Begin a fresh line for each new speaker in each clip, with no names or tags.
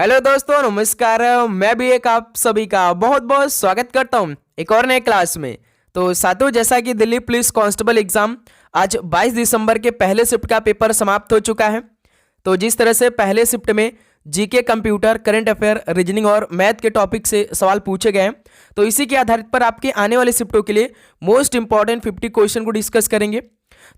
Hello दोस्तों, नमस्कार। मैं भी एक आप सभी का बहुत बहुत स्वागत करता हूं एक और नए क्लास में। तो साथियों, जैसा कि दिल्ली पुलिस कांस्टेबल एग्जाम आज 22 दिसंबर के पहले शिफ्ट का पेपर समाप्त हो चुका है। तो जिस तरह से पहले शिफ्ट में GK, computer, current affair, reasoning और मैथ के टॉपिक से सवाल पूछे गए हैं, तो इसी के आधारित पर आपके आने वाले शिफ्टों के लिए मोस्ट इंपॉर्टेंट 50 क्वेश्चन को डिस्कस करेंगे।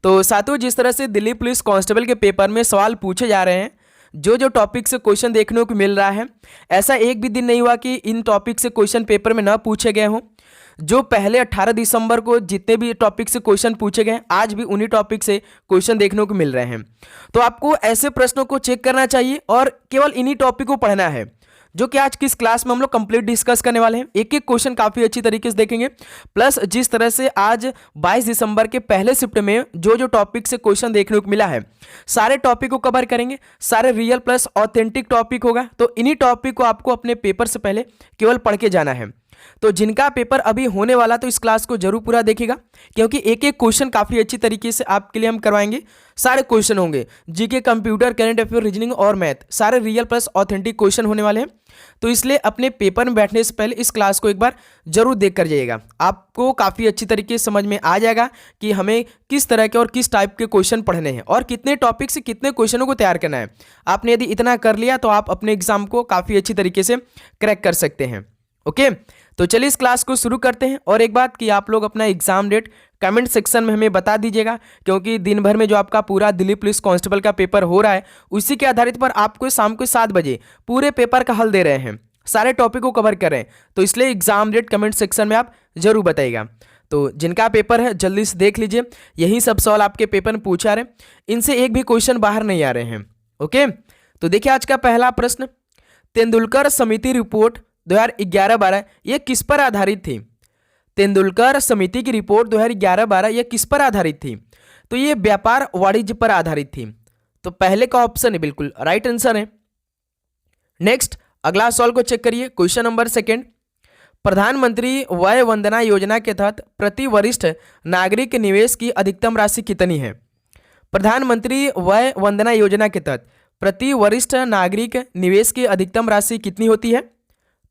तो साथियों, जिस तरह से दिल्ली पुलिस कांस्टेबल के पेपर में सवाल पूछे जा रहे हैं, जो टॉपिक से क्वेश्चन देखने को मिल रहा है, ऐसा एक भी दिन नहीं हुआ कि इन टॉपिक से क्वेश्चन पेपर में न पूछे गए हों। जो पहले 18 दिसंबर को जितने भी टॉपिक से क्वेश्चन पूछे गए, आज भी उन्हीं टॉपिक से क्वेश्चन देखने को मिल रहे हैं। तो आपको ऐसे प्रश्नों को चेक करना चाहिए और केवल इन्हीं टॉपिक को पढ़ना है, जो कि आज किस क्लास में हम लोग कंप्लीट डिस्कस करने वाले हैं। एक एक क्वेश्चन काफी अच्छी तरीके से देखेंगे। प्लस जिस तरह से आज 22 दिसंबर के पहले शिफ्ट में जो टॉपिक से क्वेश्चन देखने को मिला है, सारे टॉपिक को कवर करेंगे। सारे रियल प्लस ऑथेंटिक टॉपिक होगा। तो इन्हीं टॉपिक को आपको अपने पेपर से पहले केवल पढ़ के जाना है। तो जिनका पेपर अभी होने वाला, तो इस क्लास को जरूर पूरा देखिएगा, क्योंकि एक एक क्वेश्चन काफी अच्छी तरीके से आपके लिए हम करवाएंगे। सारे क्वेश्चन होंगे GK, computer, current affair, reasoning और मैथ, सारे रियल प्लस ऑथेंटिक क्वेश्चन होने वाले हैं। तो इसलिए अपने पेपर में बैठने से पहले इस क्लास को एक बार जरूर देख कर जाइएगा। आपको काफी अच्छी तरीके से समझ में आ जाएगा कि हमें किस तरह के और किस टाइप के क्वेश्चन पढ़ने हैं और कितने टॉपिक से कितने क्वेश्चनों को तैयार करना है। आपने यदि इतना कर लिया तो आप अपने एग्जाम को काफी अच्छी तरीके से क्रैक कर सकते हैं। ओके, तो चलिए इस क्लास को शुरू करते हैं। और एक बात कि आप लोग अपना एग्जाम डेट कमेंट सेक्शन में हमें बता दीजिएगा, क्योंकि दिन भर में जो आपका पूरा दिल्ली पुलिस कांस्टेबल का पेपर हो रहा है, उसी के आधारित पर आपको शाम को 7 बजे पूरे पेपर का हल दे रहे हैं, सारे टॉपिक को कवर कर रहे हैं। तो इसलिए एग्जाम डेट कमेंट सेक्शन में आप जरूर बताइएगा। तो जिनका पेपर है जल्दी से देख लीजिए, यही सब सवाल आपके पेपर में पूछा रहे, इनसे एक भी क्वेश्चन बाहर नहीं आ रहे हैं। ओके, तो देखिए आज का पहला प्रश्न, तेंदुलकर समिति रिपोर्ट 2011-12 ये किस पर आधारित थी? तेंदुलकर समिति की रिपोर्ट 2011-12 ये किस पर आधारित थी? तो ये व्यापार वाणिज्य पर आधारित थी। तो पहले का ऑप्शन है बिल्कुल राइट आंसर है। नेक्स्ट अगला सवाल को चेक करिए, क्वेश्चन नंबर 2, प्रधानमंत्री वय वंदना योजना के तहत प्रति वरिष्ठ नागरिक निवेश की अधिकतम राशि कितनी है? प्रधानमंत्री वय वंदना योजना के तहत प्रति वरिष्ठ नागरिक निवेश की अधिकतम राशि कितनी होती है?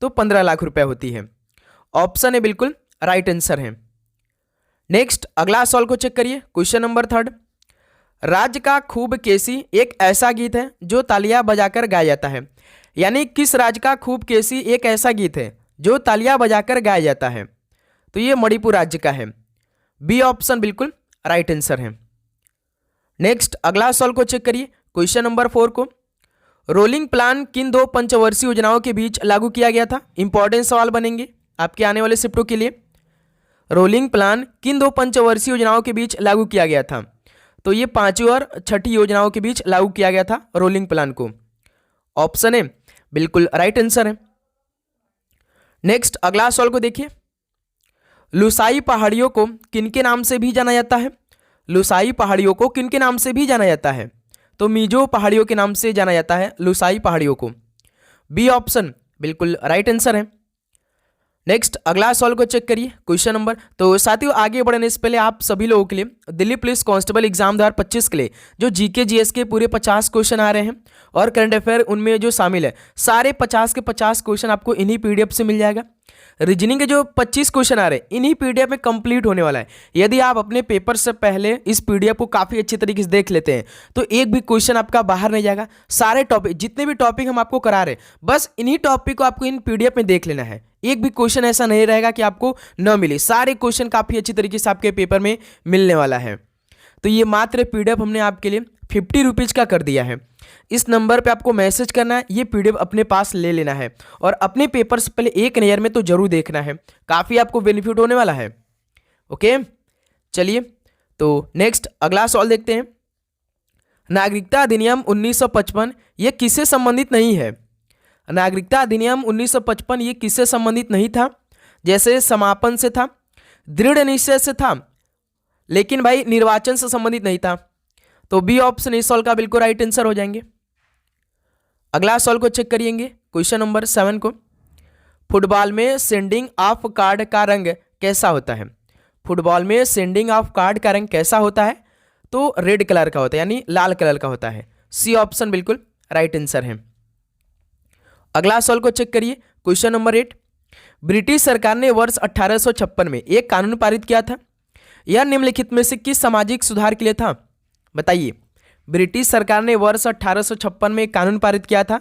तो 15 लाख रुपए होती है। ऑप्शन है बिल्कुल राइट आंसर है। नेक्स्ट अगला सवाल को चेक करिए, क्वेश्चन नंबर 3, राज्य का खूब केसी एक ऐसा गीत है जो तालियां बजाकर गाया जाता है। यानी किस राज्य का खूब केसी एक ऐसा गीत है जो तालियां बजाकर गाया जाता है? तो ये मणिपुर राज्य का है। बी ऑप्शन बिल्कुल राइट आंसर है। नेक्स्ट अगला सवाल को चेक करिए, क्वेश्चन नंबर 4 को, रोलिंग प्लान किन 2 पंचवर्षीय योजनाओं के बीच लागू किया गया था? इंपॉर्टेंट सवाल बनेंगे आपके आने वाले शिफ्टों के लिए। रोलिंग प्लान किन 2 पंचवर्षीय योजनाओं के बीच लागू किया गया था? तो ये 5वीं और 6ठी योजनाओं के बीच लागू किया गया था रोलिंग प्लान को। ऑप्शन है बिल्कुल राइट आंसर है। नेक्स्ट अगला सवाल को देखिए, लुसाई पहाड़ियों को किनके नाम से भी जाना जाता है? लुसाई पहाड़ियों को किनके नाम से भी जाना जाता है? तो मीजो पहाड़ियों के नाम से जाना जाता है लुसाई पहाड़ियों को। बी ऑप्शन बिल्कुल राइट आंसर है। नेक्स्ट अगला सवाल को चेक करिए, क्वेश्चन नंबर, तो साथियों आगे बढ़ने से पहले आप सभी लोगों के लिए दिल्ली पुलिस कांस्टेबल एग्जाम 2025 के लिए जो जीके जीएस के पूरे 50 क्वेश्चन आ रहे हैं और करंट अफेयर उनमें जो शामिल है, सारे 50 के 50 क्वेश्चन आपको इन्हीं पीडीएफ से मिल जाएगा। रीजनिंग के जो 25 क्वेश्चन आ रहे हैं इन्हीं पीडीएफ में कंप्लीट होने वाला है। यदि आप अपने पेपर से पहले इस पीडीएफ को काफी अच्छी तरीके से देख लेते हैं तो एक भी क्वेश्चन आपका बाहर नहीं जाएगा। सारे टॉपिक, जितने भी टॉपिक हम आपको करा रहे हैं, बस इन्हीं टॉपिक को आपको इन पीडीएफ में देख लेना है। एक भी क्वेश्चन ऐसा नहीं रहेगा कि आपको न मिले, सारे क्वेश्चन काफी अच्छी तरीके से आपके पेपर में मिलने वाला है। तो ये मात्र पीडीएफ हमने आपके लिए 50 रुपीज का कर दिया है। इस नंबर पे आपको मैसेज करना है, ये पीडीएफ अपने पास ले लेना है और अपने पेपर से पहले एक नज़र में तो जरूर देखना है, काफी आपको बेनिफिट होने वाला है। ओके, चलिए तो नेक्स्ट अगला सवाल देखते हैं, नागरिकता अधिनियम 1955 ये किससे संबंधित नहीं है? नागरिकता अधिनियम 1955 ये किससे संबंधित नहीं था? जैसे समापन से था, दृढ़ निश्चय से था, लेकिन भाई निर्वाचन से संबंधित नहीं था। तो बी ऑप्शन इस सवाल का बिल्कुल राइट आंसर हो जाएंगे। अगला सवाल को चेक करिएंगे, क्वेश्चन नंबर 7 को, फुटबॉल में सेंडिंग ऑफ कार्ड का रंग कैसा होता है? फुटबॉल में सेंडिंग ऑफ कार्ड का रंग कैसा होता है? तो रेड कलर का होता है, यानी लाल कलर का होता है। सी ऑप्शन बिल्कुल राइट आंसर है। अगला सवाल को चेक करिए, क्वेश्चन नंबर 8। ब्रिटिश सरकार ने वर्ष 1856 में एक कानून पारित किया था। यह निम्नलिखित में से किस सामाजिक सुधार के लिए था? बताइए। ब्रिटिश सरकार ने वर्ष 1856 में एक कानून पारित किया था,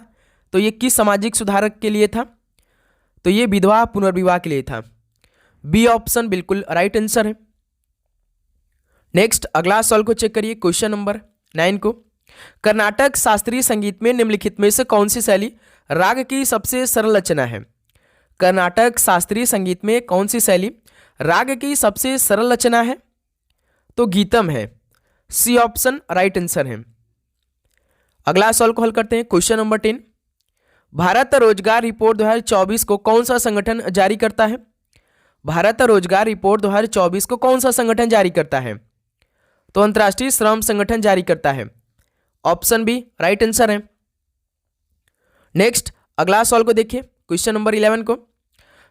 तो ये किस सामाजिक सुधार के लिए था? तो ये विधवा पुनर्विवाह के लिए था। बी ऑप्शन बिल्कुल राइट आंसर है। नेक्स्ट अगला सवाल को चेक करिए, क्वेश्चन नंबर 9 को। कर्नाटक शास्त्रीय संगीत में निम्नलिखित में से कौन सी शैली राग की सबसे सरल रचना है? कर्नाटक शास्त्रीय संगीत में कौन सी शैली राग की सबसे सरल रचना है? तो गीतम है। सी ऑप्शन राइट आंसर है। अगला सवाल को हल करते हैं, क्वेश्चन नंबर 10। भारत रोजगार रिपोर्ट 2024 को कौन सा संगठन जारी करता है? भारत रोजगार रिपोर्ट 2024 को कौन सा संगठन जारी करता है? तो अंतर्राष्ट्रीय श्रम संगठन जारी करता है। ऑप्शन बी राइट आंसर है। नेक्स्ट अगला सवाल को देखिए, क्वेश्चन नंबर 11 को।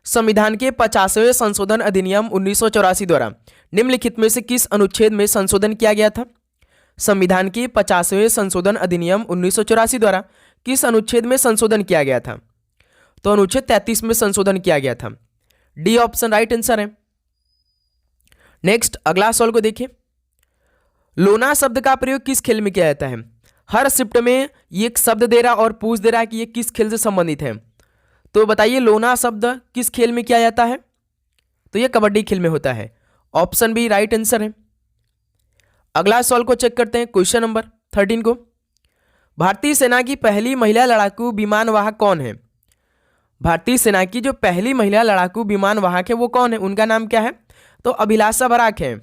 संविधान के 50वें संशोधन अधिनियम 1984 द्वारा निम्नलिखित में से किस अनुच्छेद में संशोधन किया गया था? संविधान के 50वें संशोधन अधिनियम 1984 द्वारा किस अनुच्छेद में संशोधन किया गया था? तो अनुच्छेद 33 में संशोधन किया गया था। डी ऑप्शन राइट आंसर है। नेक्स्ट अगला सवाल को देखिए, लोना शब्द का प्रयोग किस खेल में किया जाता है? हर शिफ्ट में ये एक शब्द दे रहा और पूछ दे रहा कि ये किस खेल से संबंधित है। तो बताइए लोना शब्द किस खेल में किया जाता है? तो ये कबड्डी खेल में होता है। ऑप्शन बी राइट आंसर है। अगला सवाल को चेक करते हैं, क्वेश्चन नंबर 13 को। भारतीय सेना की पहली महिला लड़ाकू विमान वाहक कौन है? भारतीय सेना की जो पहली महिला लड़ाकू विमान वाहक है वो कौन है? उनका नाम क्या है? तो अभिलाषा बराक है।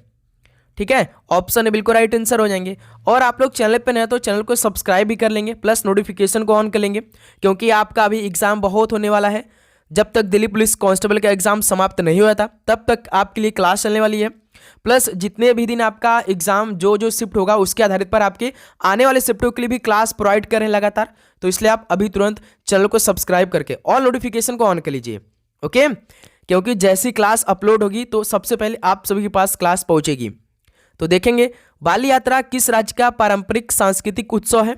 ठीक है, ऑप्शन है बिल्कुल राइट आंसर हो जाएंगे। और आप लोग चैनल पर नए तो चैनल को सब्सक्राइब भी कर लेंगे, प्लस नोटिफिकेशन को ऑन कर लेंगे, क्योंकि आपका अभी एग्जाम बहुत होने वाला है। जब तक दिल्ली पुलिस कांस्टेबल का एग्जाम समाप्त नहीं हुआ था तब तक आपके लिए क्लास चलने वाली है। प्लस जितने भी दिन आपका एग्जाम जो शिफ्ट होगा उसके आधारित पर आपके आने वाले शिफ्टों के लिए भी क्लास प्रोवाइड करें लगातार। तो इसलिए आप अभी तुरंत चैनल को सब्सक्राइब करके ऑल नोटिफिकेशन को ऑन कर लीजिए। ओके, क्योंकि जैसी क्लास अपलोड होगी तो सबसे पहले आप सभी के पास क्लास पहुंचेगी। तो देखेंगे बाली यात्रा किस राज्य का पारंपरिक सांस्कृतिक उत्सव है?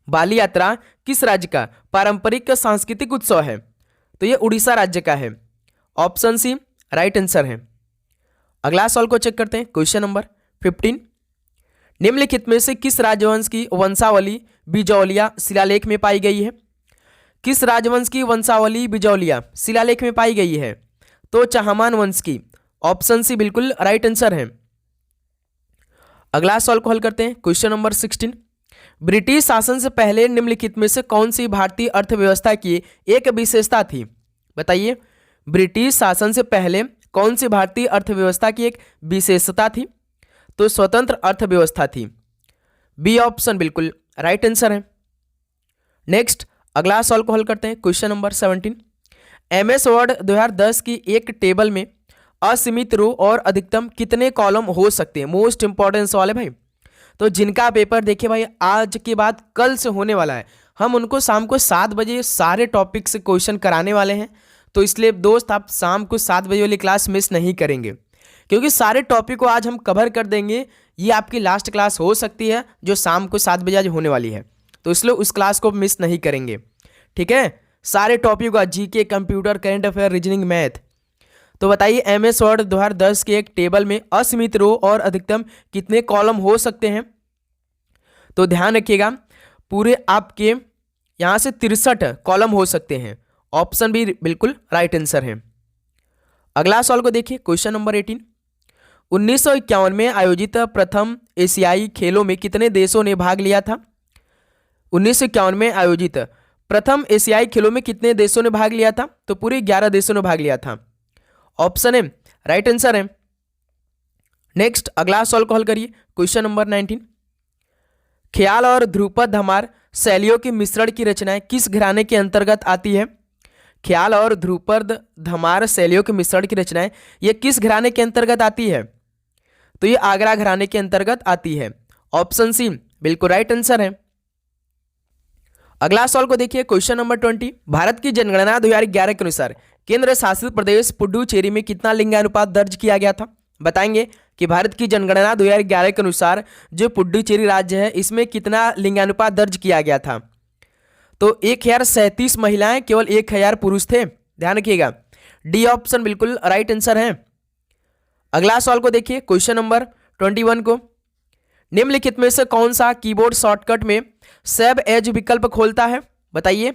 बाली यात्रा किस राज्य का पारंपरिक सांस्कृतिक उत्सव है? तो ये उड़ीसा राज्य का है। ऑप्शन सी राइट आंसर है। अगला सवाल को चेक करते हैं, क्वेश्चन नंबर 15। निम्नलिखित में से किस राजवंश की वंशावली बिजौलिया शिलालेख में पाई गई है? किस राजवंश की वंशावली बिजौलिया शिलालेख में पाई गई है? तो चाहमान वंश की। ऑप्शन सी बिल्कुल राइट आंसर है। अगला सवाल को हल करते हैं, क्वेश्चन नंबर 16। ब्रिटिश शासन से पहले निम्नलिखित में से कौन सी भारतीय अर्थव्यवस्था की एक विशेषता थी? बताइए, ब्रिटिश शासन से पहले कौन सी भारतीय अर्थव्यवस्था की एक विशेषता थी? तो स्वतंत्र अर्थव्यवस्था थी। बी ऑप्शन बिल्कुल राइट आंसर है। नेक्स्ट अगला सवाल को हल करते हैं, क्वेश्चन नंबर 17। MS वर्ड 2010 की एक टेबल में असीमित रो और अधिकतम कितने कॉलम हो सकते हैं? मोस्ट इंपॉर्टेंट सवाल है भाई। तो जिनका पेपर देखिए भाई आज के बाद कल से होने वाला है, हम उनको शाम को 7 बजे सारे टॉपिक से क्वेश्चन कराने वाले हैं। तो इसलिए दोस्त आप शाम को 7 बजे वाली क्लास मिस नहीं करेंगे, क्योंकि सारे टॉपिक को आज हम कवर कर देंगे। ये आपकी लास्ट क्लास हो सकती है जो शाम को 7 बजे आज होने वाली है, तो इसलिए उस क्लास को मिस नहीं करेंगे। ठीक है, सारे टॉपिक का GK, computer, current affair, reasoning, math. तो बताइए MS वर्ड 2010 के एक टेबल में असीमित रो और अधिकतम कितने कॉलम हो सकते हैं? तो ध्यान रखिएगा, पूरे आपके यहां से 63 कॉलम हो सकते हैं। ऑप्शन बी बिल्कुल राइट आंसर है। अगला सवाल को देखिए, क्वेश्चन नंबर 18। 1951 में आयोजित प्रथम एशियाई खेलों में कितने देशों ने भाग लिया था? 1951 में आयोजित प्रथम एशियाई खेलों में कितने देशों ने भाग लिया था? तो पूरे 11 देशों ने भाग लिया था। ऑप्शन है राइट आंसर है। नेक्स्ट अगला सवाल को हल करिए, क्वेश्चन नंबर 19। ख्याल और ध्रुपद धमार शैलियों के मिश्रण की रचनाएं किस घराने के अंतर्गत आती है? ख्याल और ध्रुपद धमार शैलियों के मिश्रण की रचनाएं ये किस घराने के अंतर्गत आती है? तो ये आगरा घराने के अंतर्गत आती है। ऑप्शन सी बिल्कुल राइट आंसर है। अगला सवाल को देखिए, क्वेश्चन नंबर 20। भारत की जनगणना 2011 के अनुसार केंद्र शासित प्रदेश पुडुचेरी में कितना लिंगानुपात दर्ज किया गया था? बताएंगे कि भारत की जनगणना 2011 के अनुसार जो पुडुचेरी राज्य है इसमें कितना लिंगानुपात दर्ज किया गया था? तो 1037 महिलाएं, केवल 1000 पुरुष थे। ध्यान रखिएगा, डी ऑप्शन बिल्कुल राइट आंसर है। अगला सवाल को देखिए, क्वेश्चन नंबर 21 को, निम्नलिखित में से कौन सा कीबोर्ड शॉर्टकट में सेव एज विकल्प खोलता है? बताइए,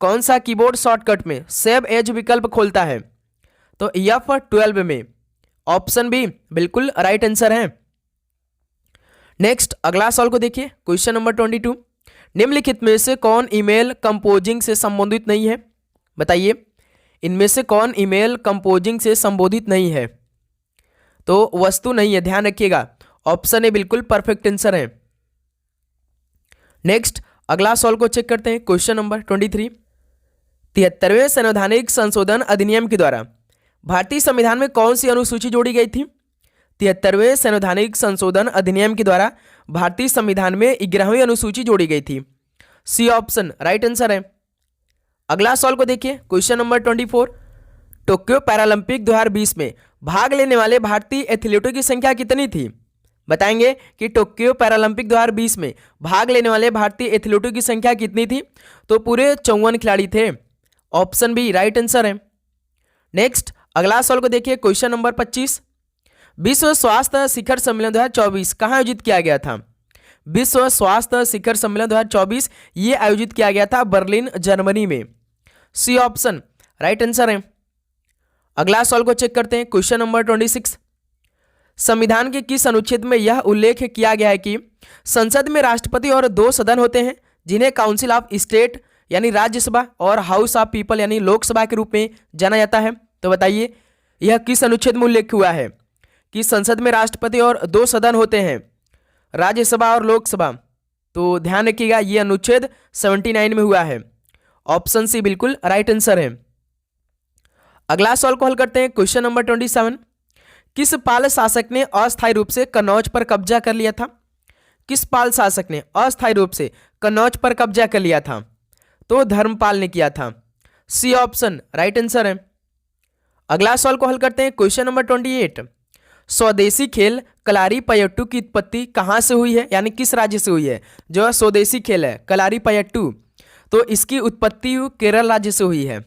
कौन सा कीबोर्ड शॉर्टकट में सेव एज विकल्प खोलता है? तो F12 में, ऑप्शन बी बिल्कुल राइट आंसर है। नेक्स्ट अगला सवाल को देखिए, क्वेश्चन नंबर 22, निम्नलिखित में से कौन ईमेल कंपोजिंग से संबंधित नहीं है? बताइए, इनमें से कौन ईमेल कंपोजिंग से संबोधित नहीं है? तो वस्तु नहीं है, ध्यान रखिएगा, ऑप्शन ए बिल्कुल परफेक्ट आंसर है। नेक्स्ट अगला सवाल को चेक करते हैं, क्वेश्चन नंबर 23, 73वें संवैधानिक संशोधन अधिनियम के द्वारा भारतीय संविधान में कौन सी अनुसूची जोड़ी गई थी? 73वें संवैधानिक संशोधन अधिनियम के द्वारा भारतीय संविधान में 11वीं अनुसूची जोड़ी गई थी। सी ऑप्शन राइट आंसर है। अगला सवाल को देखिए, क्वेश्चन नंबर 24, टोक्यो पैरालंपिक 2020 में भाग लेने वाले भारतीय एथलीटों की संख्या कितनी थी? बताएंगे कि टोक्यो पैरालंपिक 2020 में भाग लेने वाले भारतीय एथलीटों की संख्या कितनी थी? तो पूरे 54 खिलाड़ी थे, ऑप्शन बी राइट आंसर है। नेक्स्ट अगला सवाल को देखिए, क्वेश्चन नंबर 25, विश्व स्वास्थ्य शिखर सम्मेलन 2024 कहाँ आयोजित किया गया था? विश्व स्वास्थ्य शिखर सम्मेलन 2024 ये आयोजित किया गया था बर्लिन, जर्मनी में। सी ऑप्शन राइट आंसर है। अगला सवाल को चेक करते हैं, क्वेश्चन नंबर 26, संविधान के किस अनुच्छेद में यह उल्लेख किया गया है कि संसद में राष्ट्रपति और 2 सदन होते हैं जिन्हें काउंसिल ऑफ स्टेट यानी राज्यसभा और हाउस ऑफ पीपल यानी लोकसभा के रूप में जाना जाता है? तो बताइए, यह किस अनुच्छेद में उल्लेख हुआ है कि संसद में राष्ट्रपति और 2 सदन होते हैं, राज्यसभा और लोकसभा? तो ध्यान रखिएगा, यह अनुच्छेद 79 में हुआ है, ऑप्शन सी बिल्कुल राइट आंसर है। अगला सवाल को हल करते हैं, क्वेश्चन नंबर 27, किस पाल शासक ने अस्थायी रूप से कन्नौज पर कब्जा कर लिया था? किस पाल शासक ने अस्थायी रूप से कन्नौज पर कब्जा कर लिया था? तो धर्मपाल ने किया था। सी ऑप्शन राइट आंसर है। अगला सवाल को हल करते हैं, क्वेश्चन नंबर 28, स्वदेशी खेल कलारी पयट्टू की उत्पत्ति कहाँ से हुई है, यानी किस राज्य से हुई है? जो स्वदेशी खेल है कलारी पयट्टू, तो इसकी उत्पत्ति केरल राज्य से हुई है,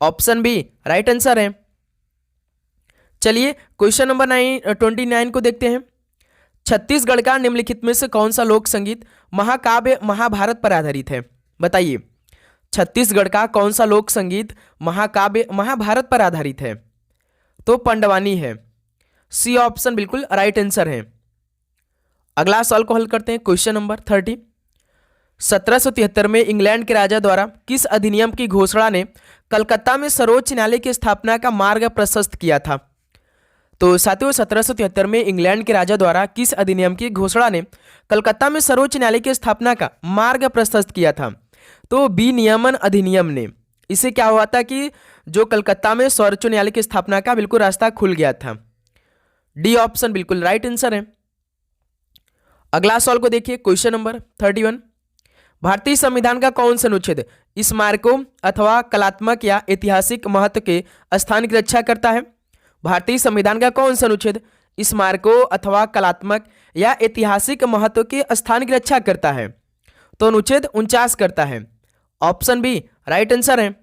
ऑप्शन बी राइट आंसर है। चलिए क्वेश्चन नंबर 29 को देखते हैं, छत्तीसगढ़ का निम्नलिखित में से कौन सा लोक संगीत महाकाव्य महाभारत पर आधारित है? बताइए, छत्तीसगढ़ का कौन सा लोक संगीत महाकाव्य महाभारत पर आधारित है? तो पंडवानी है। सी ऑप्शन बिल्कुल राइट आंसर है। अगला सवाल को हल करते हैं, क्वेश्चन नंबर 30, 1773 में इंग्लैंड के राजा द्वारा किस अधिनियम की घोषणा ने कलकत्ता में सर्वोच्च न्यायालय की स्थापना का मार्ग प्रशस्त किया था? तो साथियों, 1773 में इंग्लैंड के राजा द्वारा किस अधिनियम की घोषणा ने कलकत्ता में सर्वोच्च न्यायालय की स्थापना का मार्ग प्रशस्त किया था? तो विनियमन अधिनियम ने। इससे क्या हुआ था कि जो कलकत्ता में सर्वोच्च न्यायालय की स्थापना का बिल्कुल रास्ता खुल गया था। डी ऑप्शन बिल्कुल राइट आंसर है। अगला सवाल को देखिए, क्वेश्चन नंबर 31, भारतीय संविधान का कौन सा अनुच्छेद स्मारकों अथवा कलात्मक या ऐतिहासिक महत्व के स्थान की रक्षा करता है? भारतीय संविधान का कौन सा अनुच्छेद स्मारकों अथवा कलात्मक या ऐतिहासिक महत्व के स्थान की रक्षा करता है? तो अनुच्छेद 49 करता है, ऑप्शन बी राइट आंसर है।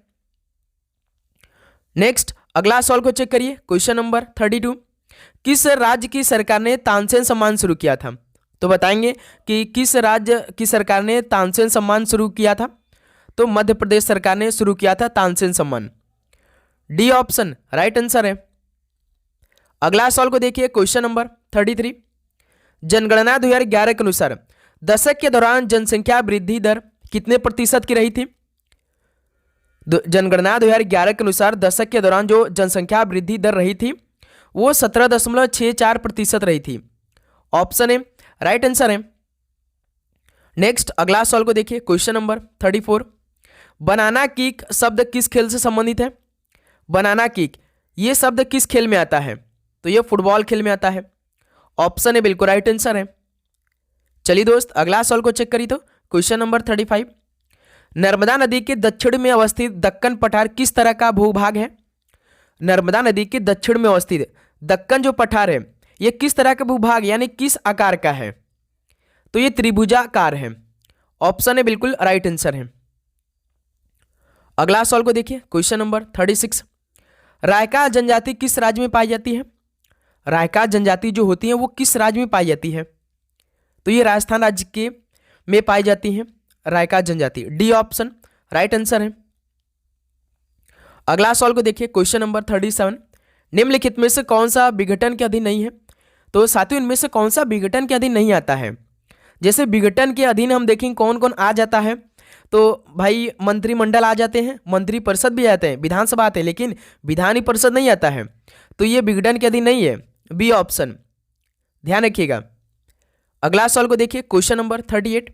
नेक्स्ट अगला सवाल को चेक करिए, क्वेश्चन नंबर 32, किस राज्य की सरकार ने तानसेन सम्मान शुरू किया था? तो बताएंगे कि किस राज्य की सरकार ने तानसेन सम्मान शुरू किया था? तो मध्य प्रदेश सरकार ने शुरू किया था तानसेन सम्मान। डी ऑप्शन राइट आंसर है। अगला सवाल को देखिए, क्वेश्चन नंबर 33, जनगणना 2011 के अनुसार दशक के दौरान जनसंख्या वृद्धि दर कितने प्रतिशत की रही थी? जनगणना 2011 के अनुसार दशक के दौरान जो जनसंख्या वृद्धि दर रही थी वो 17.64% रही थी, ऑप्शन ए राइट आंसर है। नेक्स्ट अगला सवाल को देखिए, क्वेश्चन नंबर 34, बनाना किक शब्द किस खेल से संबंधित है? बनाना किक ये शब्द किस खेल में आता है? तो ये फुटबॉल खेल में आता है, ऑप्शन ए बिल्कुल राइट आंसर है। चलिए दोस्त अगला सवाल को चेक करिए, तो क्वेश्चन नंबर 35, नर्मदा नदी के दक्षिण में अवस्थित दक्कन पठार किस तरह का भूभाग है? नर्मदा नदी के दक्षिण में अवस्थित दक्कन जो पठार है ये किस तरह का भूभाग यानी किस आकार का है? तो ये त्रिभुजाकार है, ऑप्शन ए बिल्कुल राइट आंसर है। अगला सवाल को देखिए, क्वेश्चन नंबर 36। रायका जनजाति किस राज्य में पाई जाती है? रायका जनजाति जो होती है वो किस राज्य में पाई जाती है? तो ये राजस्थान राज्य के में पाई जाती है रायका जनजाति। डी ऑप्शन राइट आंसर है। अगला सवाल को देखिए, क्वेश्चन नंबर 37। निम्नलिखित में से कौन सा विघटन के अधीन नहीं है? तो साथियों इनमें से कौन सा विघटन के अधीन नहीं आता है? जैसे विघटन के अधीन हम देखेंगे कौन कौन आ जाता है, तो भाई मंत्रिमंडल आ जाते हैं, मंत्रिपरिषद भी आते हैं, विधानसभा आते हैं, लेकिन विधान परिषद नहीं आता है, तो ये विघटन के अधीन नहीं है। बी ऑप्शन ध्यान रखिएगा। अगला सवाल को देखिए, क्वेश्चन नंबर 38।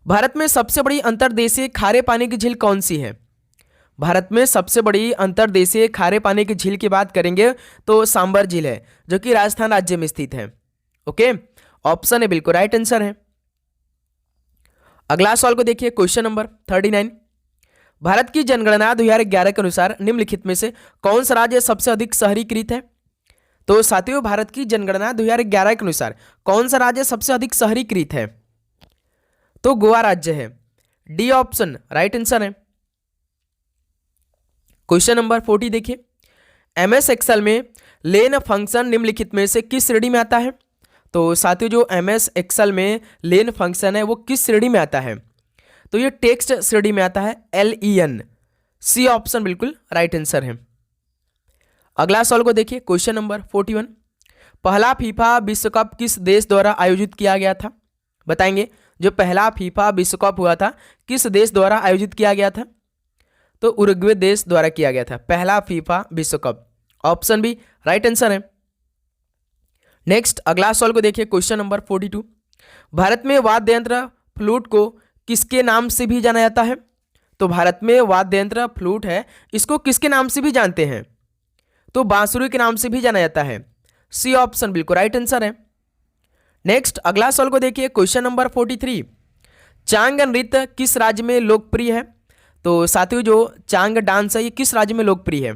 भारत में सबसे बड़ी अंतर्देशीय खारे पानी की झील कौन सी है? भारत में सबसे बड़ी अंतर्देशीय खारे पानी की झील की बात करेंगे तो सांबर झील है, जो कि राजस्थान राज्य में स्थित है। ओके, ऑप्शन है बिल्कुल राइट आंसर है। अगला सवाल को देखिए, क्वेश्चन नंबर 39। भारत की जनगणना 2011 के अनुसार निम्नलिखित में से कौन सा राज्य सबसे अधिक शहरीकृत है? तो साथियों भारत की जनगणना 2011 के अनुसार कौन सा राज्य सबसे अधिक शहरीकृत है? तो गोवा राज्य है। डी ऑप्शन राइट आंसर है। क्वेश्चन नंबर 40 देखिए, एमएस एक्सेल में लेन फंक्शन निम्नलिखित में से किस श्रेणी में आता है? तो साथियों जो एमएस एक्सेल में लेन फंक्शन है वो किस श्रेणी में आता है? तो ये टेक्स्ट श्रेणी में आता है, LEN। सी ऑप्शन बिल्कुल राइट आंसर है। अगला सवाल को देखिए, क्वेश्चन नंबर 41। पहला फीफा विश्व कप किस देश द्वारा आयोजित किया गया था? बताएंगे, जो पहला फीफा विश्व कप हुआ था किस देश द्वारा आयोजित किया गया था? तो उरुग्वे देश द्वारा किया गया था पहला फीफा विश्व cup. Option B right answer है। नेक्स्ट अगला सवाल को देखिए, क्वेश्चन नंबर 42। भारत में वाद्य यंत्र फ्लूट को किसके नाम से भी जाना जाता है? तो भारत में वाद्य यंत्र फ्लूट है, इसको किसके नाम से भी जानते हैं? तो बांसुरी के नाम से भी जाना जाता है। सी ऑप्शन बिल्कुल राइट आंसर है। नेक्स्ट अगला सवाल को देखिए, क्वेश्चन नंबर 43। चांग नृत्य किस राज्य में लोकप्रिय है? तो साथियों जो चांग डांस है ये किस राज्य में लोकप्रिय है?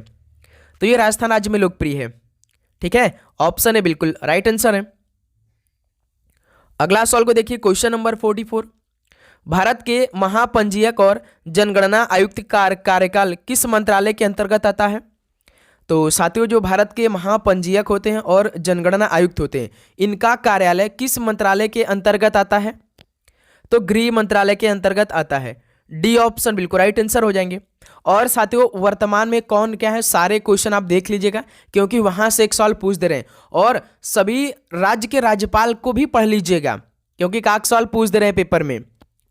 तो ये राजस्थान राज्य में लोकप्रिय है। ठीक है, ऑप्शन है बिल्कुल राइट आंसर है। अगला सवाल को देखिए, क्वेश्चन नंबर 44। भारत के महापंजीयक और जनगणना आयुक्त का कार्यकाल किस मंत्रालय के अंतर्गत आता है? तो साथियों जो भारत के महापंजीयक होते हैं और जनगणना आयुक्त होते हैं, इनका कार्यालय किस मंत्रालय के अंतर्गत आता है? तो गृह मंत्रालय के अंतर्गत आता है। डी ऑप्शन बिल्कुल राइट आंसर हो जाएंगे। और साथियों वर्तमान में कौन क्या है सारे क्वेश्चन आप देख लीजिएगा, क्योंकि वहां से एक सवाल पूछ दे रहे हैं, और सभी राज्य के राज्यपाल को भी पढ़ लीजिएगा, क्योंकि काक सवाल पूछ दे रहे हैं पेपर में।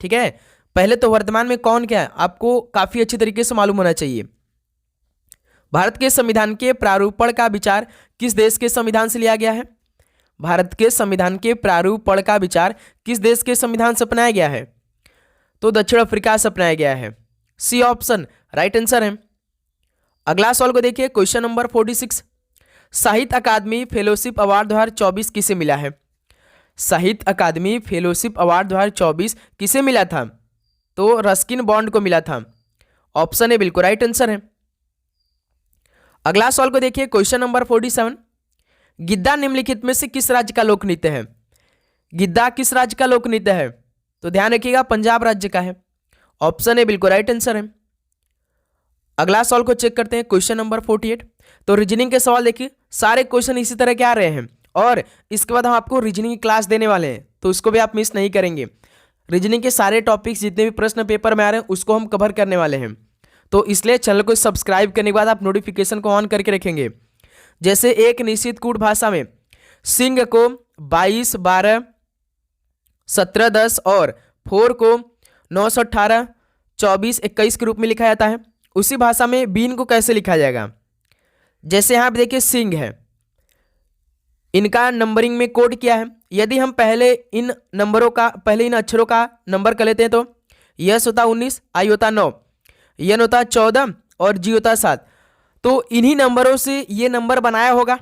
ठीक है, पहले तो वर्तमान में कौन क्या है आपको काफी अच्छी तरीके से मालूम होना चाहिए। भारत के संविधान के प्रारूपण का विचार किस देश के संविधान से लिया गया है? भारत के संविधान के प्रारूपण का विचार किस देश के संविधान से अपनाया गया है? तो दक्षिण अफ्रीका से अपनाया गया है। सी ऑप्शन राइट आंसर है। अगला सवाल को देखिए, क्वेश्चन नंबर 46। साहित्य अकादमी फेलोशिप अवार्ड 2024 किसे मिला है? साहित्य अकादमी फेलोशिप अवार्ड 2024 किसे मिला था? तो रस्किन बॉन्ड को मिला था। ऑप्शन ए बिल्कुल राइट आंसर है। अगला सवाल को देखिए, क्वेश्चन नंबर 47। गिद्दा निम्नलिखित में से किस राज्य का लोक नृत्य है? गिद्दा किस राज्य का लोक नृत्य है? तो ध्यान रखिएगा पंजाब राज्य का है। ऑप्शन ए बिल्कुल राइट आंसर है। अगला सवाल को चेक करते हैं, क्वेश्चन नंबर 48। तो रीजनिंग के सवाल देखिए, सारे क्वेश्चन इसी तरह के आ रहे हैं, और इसके बाद हम आपको रीजनिंग की क्लास देने वाले हैं, तो उसको भी आप मिस नहीं करेंगे। रीजनिंग के सारे टॉपिक्स जितने भी प्रश्न पेपर में आ रहे हैं उसको हम कवर करने वाले हैं, तो इसलिए चैनल को सब्सक्राइब करने के बाद आप नोटिफिकेशन को ऑन करके रखेंगे। जैसे एक निश्चित कूट भाषा में सिंह को 22, 12, 17, 10 और 4 को 918, 24, 21 के रूप में लिखा जाता है, उसी भाषा में बीन को कैसे लिखा जाएगा? जैसे यहाँ पे देखिए सिंह है, इनका नंबरिंग में कोड क्या है? यदि हम पहले इन अक्षरों का नंबर कर लेते हैं तो यस होता 19, आई होता 9, यन होता 14 और जी होता 7। तो इन्हीं नंबरों से ये नंबर बनाया होगा।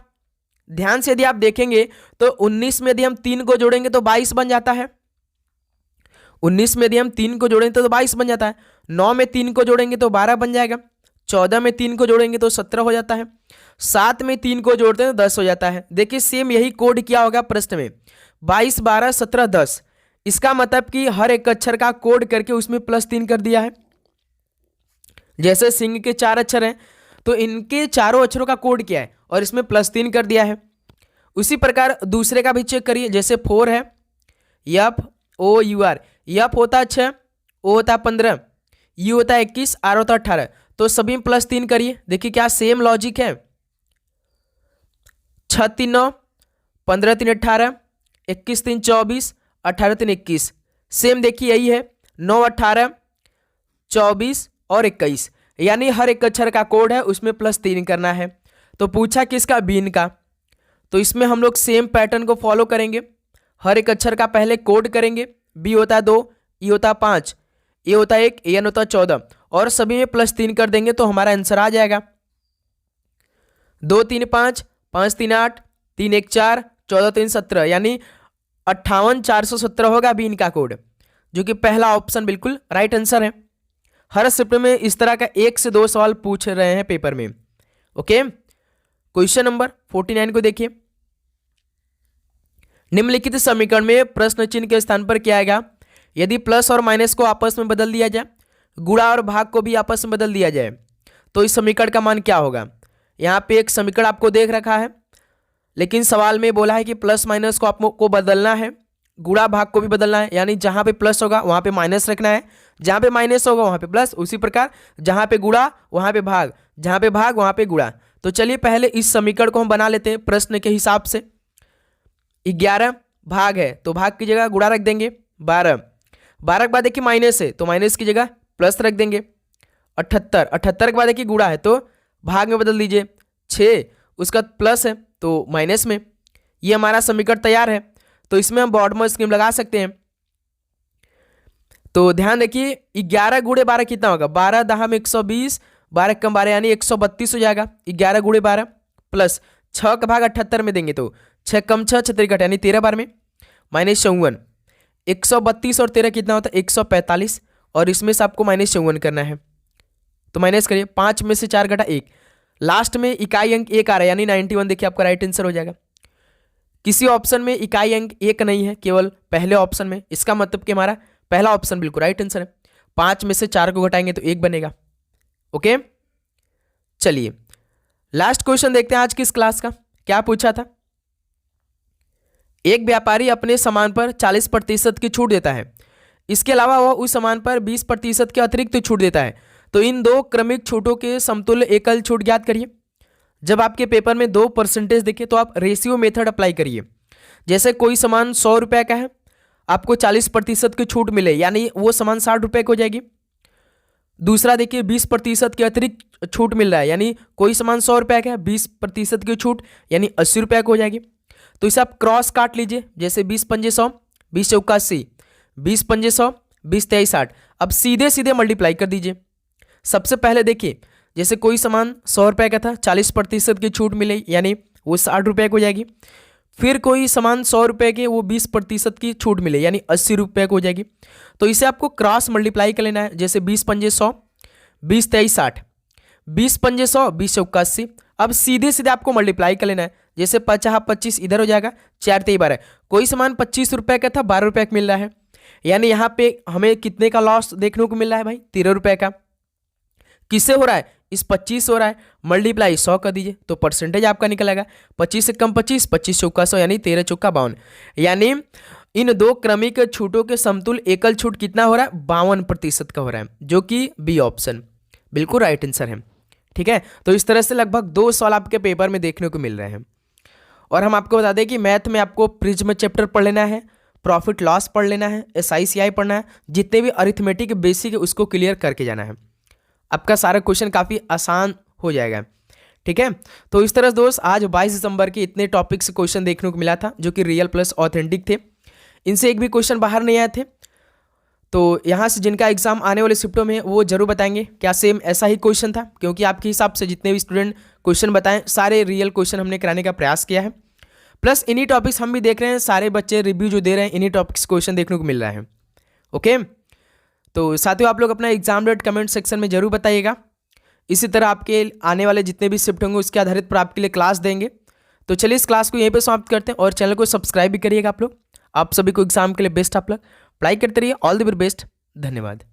ध्यान से यदि आप देखेंगे तो 19 में यदि हम 3 को जोड़ेंगे तो 22 बन जाता है। 19 में यदि हम 3 को जोड़ेंगे तो 22 बन जाता है। 9 में 3 को जोड़ेंगे तो 12 बन जाएगा। 14 में 3 को जोड़ेंगे तो 17 हो जाता है। 7 में 3 को जोड़ते हैं तो 10 हो जाता है। देखिए सेम यही कोड किया होगा प्रश्न में, 22, 12, 17, 10। इसका मतलब कि हर एक अक्षर का कोड करके उसमें +3 कर दिया है। जैसे सिंह के 4 अक्षर हैं तो इनके चारों अक्षरों का कोड क्या है, और इसमें +3 कर दिया है। उसी प्रकार दूसरे का भी चेक करिए, जैसे 4 है, FOUR, यफ होता है 6, ओ होता है 15, यू होता है 21, आर होता है 18, तो सभी में +3 करिए। देखिए क्या सेम लॉजिक है। 6 3 9, 15 3 18, 21 3 24, 18 3 21, सेम देखिए यही है। 9 18, 24 और 21, यानी हर एक अक्षर का कोड है उसमें +3 करना है। तो पूछा किसका, बीन का। तो इसमें हम लोग सेम पैटर्न को फॉलो करेंगे। हर एक अक्षर का पहले कोड करेंगे। बी होता है 2, ई होता है 5, ए होता है 1, एन होता है 14, और सभी में +3 कर देंगे तो हमारा आंसर आ जाएगा। 2 3 5, 5 3 8, 3 1 4, 14 3 17, यानी 58 417 होगा बीन का कोड, जो कि पहला ऑप्शन बिल्कुल राइट आंसर है। हर शिफ्ट में इस तरह का 1 से 2 सवाल पूछ रहे हैं पेपर में। ओके, क्वेश्चन नंबर 49 को देखिए। निम्नलिखित समीकरण में प्रश्न चिन्ह के स्थान पर क्या आएगा यदि प्लस और माइनस को आपस में बदल दिया जाए, गुणा और भाग को भी आपस में बदल दिया जाए, तो इस समीकरण का मान क्या होगा। यहाँ पे एक समीकरण आपको देख रखा है, लेकिन सवाल में बोला है कि प्लस माइनस को आपको बदलना है, गुणा भाग को भी बदलना है, यानी जहाँ पे प्लस होगा वहाँ पे माइनस रखना है, जहाँ पे माइनस होगा वहाँ पे प्लस। उसी प्रकार जहाँ पे गुणा वहाँ पे भाग, जहाँ पे भाग वहाँ पे गुणा। तो चलिए पहले इस समीकरण को हम बना लेते हैं प्रश्न के हिसाब से। 11 भाग है तो भाग की जगह गुणा रख देंगे। 12 के बाद देखिए माइनस है तो माइनस की जगह प्लस रख देंगे। 78 के बाद देखिए गुणा है तो भाग में बदल दीजिए। 6 उसका प्लस है तो माइनस में। ये हमारा समीकरण तैयार है। तो इसमें हम बॉर्डमर स्कीम लगा सकते हैं। तो ध्यान देखिए 11 गुणे 12 कितना होगा, 12 10 में 120, 12 कम 12 यानी 132 हो जाएगा। 11 गुणे 12 प्लस 6 का भाग 78 में देंगे तो 6 कम 6 36 घट यानी 13 बार में -54। 132 और 13 कितना होता है 145, और इसमें से आपको -54 करना है तो माइनस करिए। 5 में से 4 घटा 1, लास्ट में इकाई अंक 1 आ रहा है यानी 91, देखिए आपका राइट आंसर हो जाएगा। किसी ऑप्शन में इकाई अंक 1 नहीं है, केवल पहले ऑप्शन में, इसका मतलब कि हमारा पहला ऑप्शन बिल्कुल राइट आंसर है। 5 में से 4 को घटाएंगे तो 1 बनेगा। ओके, चलिए लास्ट क्वेश्चन देखते हैं आज की इस क्लास का। क्या पूछा था, एक व्यापारी अपने सामान पर 40% की छूट देता है, इसके अलावा वह उस सामान पर 20% के अतिरिक्त छूट देता है, तो इन दो क्रमिक छूटों के समतुल्य एकल छूट ज्ञात करिए। जब आपके पेपर में 2% दिखे तो आप रेशियो मेथड अप्लाई करिए। जैसे कोई सामान 100 रुपये का है, आपको 40% की छूट मिले यानी वो सामान 60 रुपये की हो जाएगी। दूसरा देखिए 20% की अतिरिक्त छूट मिल रहा है, यानी कोई सामान 100 रुपये का है, 20% की छूट यानी 80 रुपये की हो जाएगी। तो इसे आप क्रॉस काट लीजिए, जैसे 20 पंजे 100, 20 चौका 80, 20 पंजे 100, 20 23 60। अब सीधे सीधे मल्टीप्लाई कर दीजिए। सबसे पहले देखिए जैसे कोई सामान 100 रुपये का था, 40% की छूट मिले यानी वो 60 रुपये की हो जाएगी। फिर कोई सामान 100 रुपये के, वो 20% की छूट मिले यानी 80 रुपये की हो जाएगी। तो इसे आपको क्रॉस मल्टीप्लाई कर लेना है। जैसे 20 पंजे 100, 20 23 60, 20 पंजे 100, 20 चौका 80। अब सीधे सीधे आपको मल्टीप्लाई कर लेना है। जैसे 50 25 इधर हो जाएगा, 4 23 12। कोई सामान 25 रुपये का था, 12 रुपये का मिल रहा है, यानी यहाँ पे हमें कितने का लॉस देखने को मिल रहा है भाई, 13 रुपये का। किससे हो रहा है, इस 25 हो रहा है, मल्टीप्लाई 100 कर दीजिए तो परसेंटेज आपका निकल आएगा। 25 से कम 25, 25 चौका 100 यानी 13 चौका 52। यानी इन दो क्रमिक छूटों के समतुल्य एकल छूट कितना हो रहा है, 52% का हो रहा है, जो कि बी ऑप्शन बिल्कुल राइट आंसर है। ठीक है, तो इस तरह से लगभग 2 सवाल आपके पेपर में देखने को मिल रहे हैं। और हम आपको बता दें कि मैथ में आपको प्रिज्म चैप्टर पढ़ लेना है, प्रॉफिट लॉस पढ़ लेना है, SICI पढ़ना है, जितने भी अरिथमेटिक बेसिक है उसको क्लियर करके जाना है। आपका सारा क्वेश्चन काफ़ी आसान हो जाएगा। ठीक है, तो इस तरह दोस्त आज 22 दिसंबर के इतने टॉपिक से क्वेश्चन देखने को मिला था जो कि रियल प्लस ऑथेंटिक थे। इनसे एक भी क्वेश्चन बाहर नहीं आए थे। तो यहाँ से जिनका एग्जाम आने वाले शिफ्टों में वो जरूर बताएंगे क्या सेम ऐसा ही क्वेश्चन था, क्योंकि आपके हिसाब से जितने भी स्टूडेंट क्वेश्चन बताएं सारे रियल क्वेश्चन हमने कराने का प्रयास किया है। प्लस इन्हीं टॉपिक्स हम भी देख रहे हैं, सारे बच्चे रिव्यू जो दे रहे हैं इन्हीं टॉपिक्स क्वेश्चन देखने को मिल रहा है। ओके, तो साथियों आप लोग अपना एग्जाम डेट कमेंट सेक्शन में जरूर बताइएगा। इसी तरह आपके आने वाले जितने भी शिफ्ट होंगे उसके आधारित पर आपके लिए क्लास देंगे। तो चलिए इस क्लास को यहीं पे समाप्त करते हैं और चैनल को सब्सक्राइब भी करिएगा आप लोग। आप सभी को एग्जाम के लिए बेस्ट, आप लोग पढ़ाई करते रहिए। ऑल द वेरी बेस्ट, धन्यवाद।